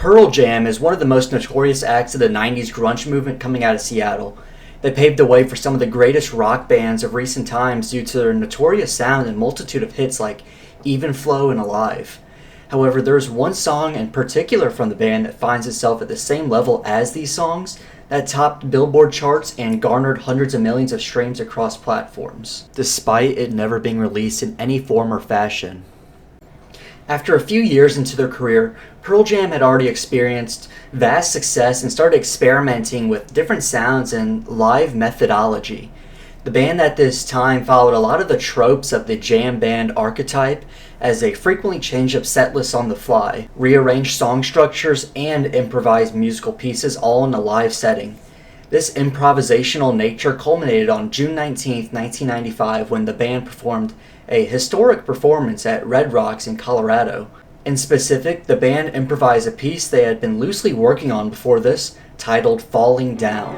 Pearl Jam is one of the most notorious acts of the 90s grunge movement coming out of Seattle. They paved the way for some of the greatest rock bands of recent times due to their notorious sound and multitude of hits like Even Flow and Alive. However, there's one song in particular from the band that finds itself at the same level as these songs that topped Billboard charts and garnered hundreds of millions of streams across platforms, despite it never being released in any form or fashion. After a few years into their career, Pearl Jam had already experienced vast success and started experimenting with different sounds and live methodology. The band at this time followed a lot of the tropes of the jam band archetype, as they frequently changed up set lists on the fly, rearranged song structures, and improvised musical pieces all in a live setting. This improvisational nature culminated on June 19, 1995, when the band performed a historic performance at Red Rocks in Colorado. In specific, the band improvised a piece they had been loosely working on before this, titled Falling Down.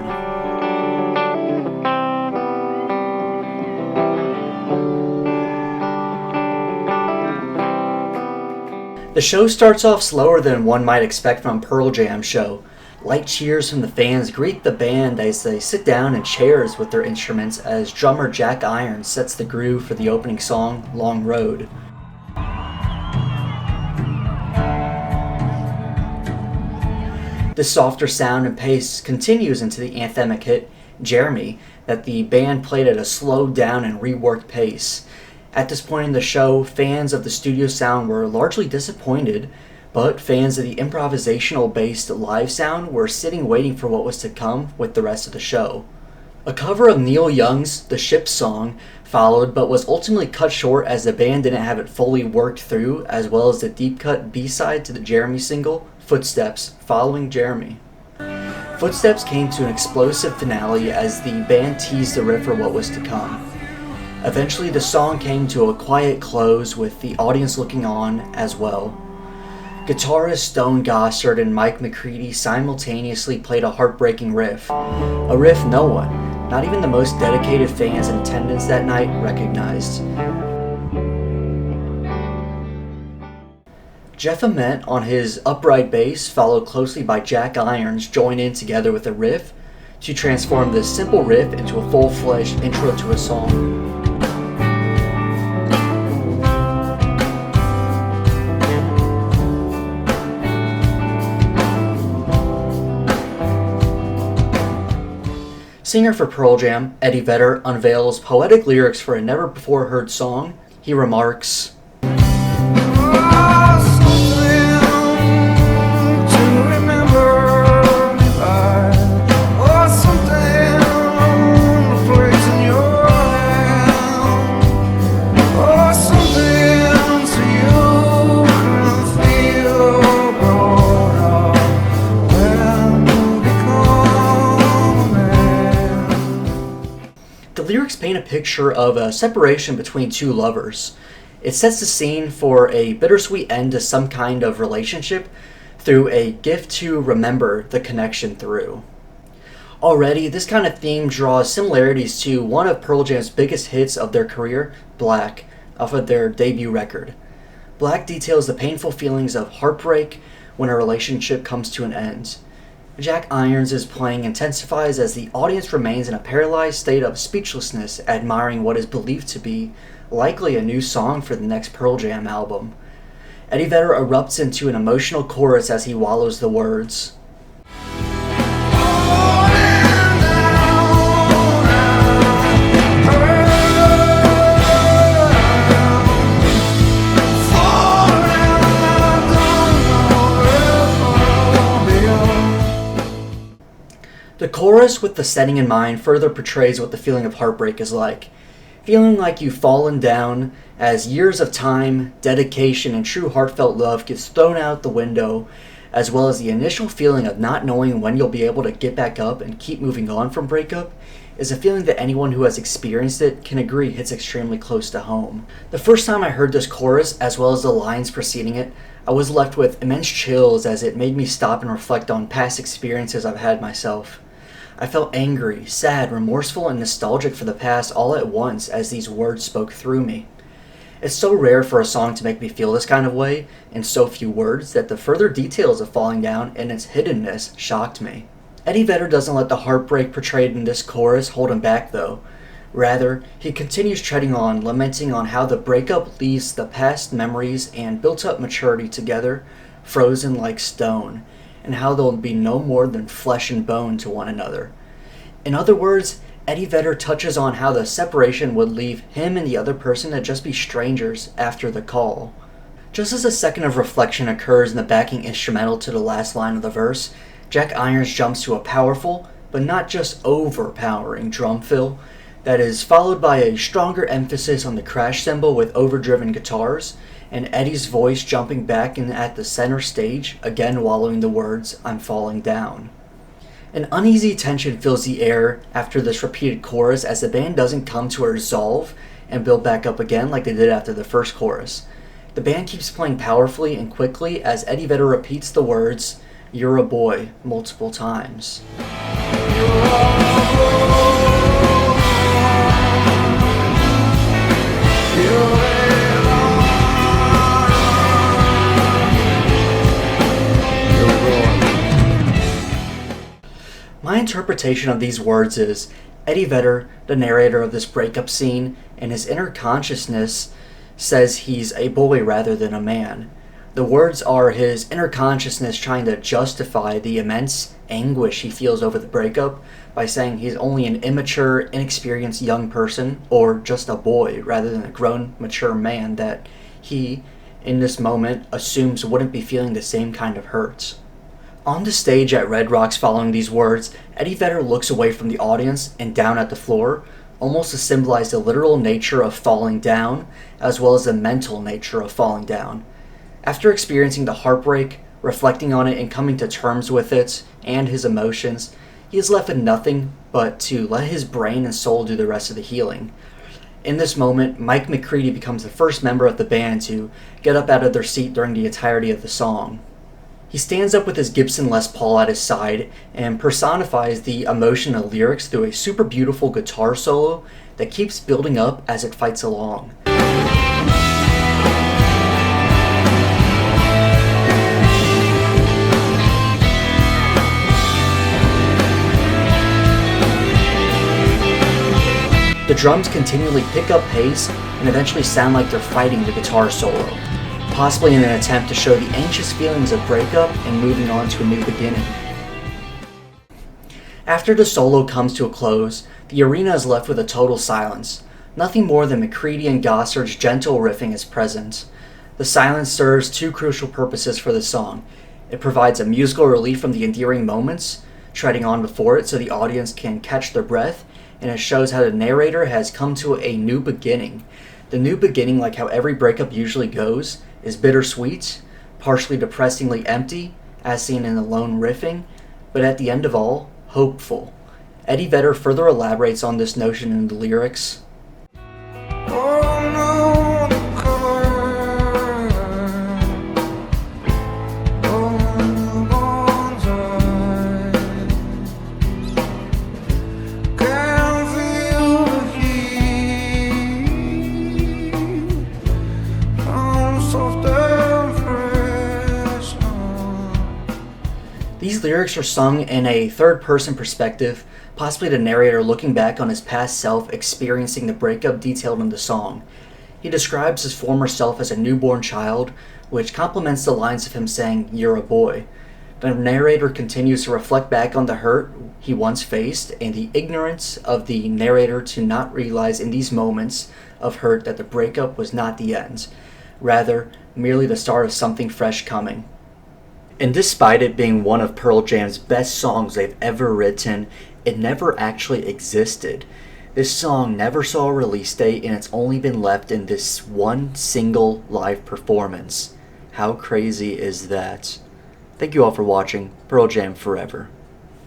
The show starts off slower than one might expect from a Pearl Jam show. Light cheers from the fans greet the band as they sit down in chairs with their instruments as drummer Jack Irons sets the groove for the opening song, Long Road. This softer sound and pace continues into the anthemic hit, Jeremy, that the band played at a slowed down and reworked pace. At this point in the show, fans of the studio sound were largely disappointed, but fans of the improvisational-based live sound were sitting waiting for what was to come with the rest of the show. A cover of Neil Young's The Ship song followed, but was ultimately cut short as the band didn't have it fully worked through, as well as the deep-cut B-side to the Jeremy single, Footsteps, following Jeremy. Footsteps came to an explosive finale as the band teased the riff for what was to come. Eventually, the song came to a quiet close with the audience looking on as well. Guitarist Stone Gossard and Mike McCready simultaneously played a heartbreaking riff. A riff no one, not even the most dedicated fans in attendance that night, recognized. Jeff Ament on his upright bass, followed closely by Jack Irons, joined in together with a riff to transform this simple riff into a full-fledged intro to a song. Singer for Pearl Jam, Eddie Vedder, unveils poetic lyrics for a never-before-heard song. He remarks, The lyrics paint a picture of a separation between two lovers. It sets the scene for a bittersweet end to some kind of relationship through a gift to remember the connection through. Already, this kind of theme draws similarities to one of Pearl Jam's biggest hits of their career, Black, off of their debut record. Black details the painful feelings of heartbreak when a relationship comes to an end. Jack Irons' playing intensifies as the audience remains in a paralyzed state of speechlessness, admiring what is believed to be likely a new song for the next Pearl Jam album. Eddie Vedder erupts into an emotional chorus as he wallows the words. The chorus, with the setting in mind, further portrays what the feeling of heartbreak is like. Feeling like you've fallen down as years of time, dedication, and true heartfelt love gets thrown out the window, as well as the initial feeling of not knowing when you'll be able to get back up and keep moving on from breakup, is a feeling that anyone who has experienced it can agree hits extremely close to home. The first time I heard this chorus, as well as the lines preceding it, I was left with immense chills as it made me stop and reflect on past experiences I've had myself. I felt angry, sad, remorseful, and nostalgic for the past all at once as these words spoke through me. It's so rare for a song to make me feel this kind of way in so few words that the further details of Falling Down and its hiddenness shocked me. Eddie Vedder doesn't let the heartbreak portrayed in this chorus hold him back though. Rather, he continues treading on, lamenting on how the breakup leaves the past memories and built-up maturity together, frozen like stone, and how they'll be no more than flesh and bone to one another. In other words, Eddie Vedder touches on how the separation would leave him and the other person to just be strangers after the call. Just as a second of reflection occurs in the backing instrumental to the last line of the verse, Jack Irons jumps to a powerful, but not just overpowering drum fill that is followed by a stronger emphasis on the crash cymbal with overdriven guitars, and Eddie's voice jumping back in at the center stage, again wallowing the words, "I'm falling down." An uneasy tension fills the air after this repeated chorus as the band doesn't come to a resolve and build back up again like they did after the first chorus. The band keeps playing powerfully and quickly as Eddie Vedder repeats the words, "You're a boy," multiple times. My interpretation of these words is Eddie Vedder, the narrator of this breakup scene, and his inner consciousness says he's a boy rather than a man. The words are his inner consciousness trying to justify the immense anguish he feels over the breakup by saying he's only an immature, inexperienced young person, or just a boy rather than a grown, mature man that he, in this moment, assumes wouldn't be feeling the same kind of hurts. On the stage at Red Rocks following these words, Eddie Vedder looks away from the audience and down at the floor, almost to symbolize the literal nature of falling down, as well as the mental nature of falling down. After experiencing the heartbreak, reflecting on it and coming to terms with it and his emotions, he is left with nothing but to let his brain and soul do the rest of the healing. In this moment, Mike McCready becomes the first member of the band to get up out of their seat during the entirety of the song. He stands up with his Gibson Les Paul at his side and personifies the emotion of lyrics through a super beautiful guitar solo that keeps building up as it fights along. The drums continually pick up pace and eventually sound like they're fighting the guitar solo, possibly in an attempt to show the anxious feelings of breakup and moving on to a new beginning. After the solo comes to a close, the arena is left with a total silence. Nothing more than McCready and Gossard's gentle riffing is present. The silence serves two crucial purposes for the song. It provides a musical relief from the endearing moments, treading on before it so the audience can catch their breath, and it shows how the narrator has come to a new beginning. The new beginning, like how every breakup usually goes, is bittersweet, partially depressingly empty, as seen in the lone riffing, but at the end of all, hopeful. Eddie Vedder further elaborates on this notion in the lyrics. These lyrics are sung in a third-person perspective, possibly the narrator looking back on his past self experiencing the breakup detailed in the song. He describes his former self as a newborn child, which complements the lines of him saying, "You're a boy." The narrator continues to reflect back on the hurt he once faced and the ignorance of the narrator to not realize in these moments of hurt that the breakup was not the end, rather merely the start of something fresh coming. And despite it being one of Pearl Jam's best songs they've ever written, it never actually existed. This song never saw a release date and it's only been left in this one single live performance. How crazy is that? Thank you all for watching. Pearl Jam forever.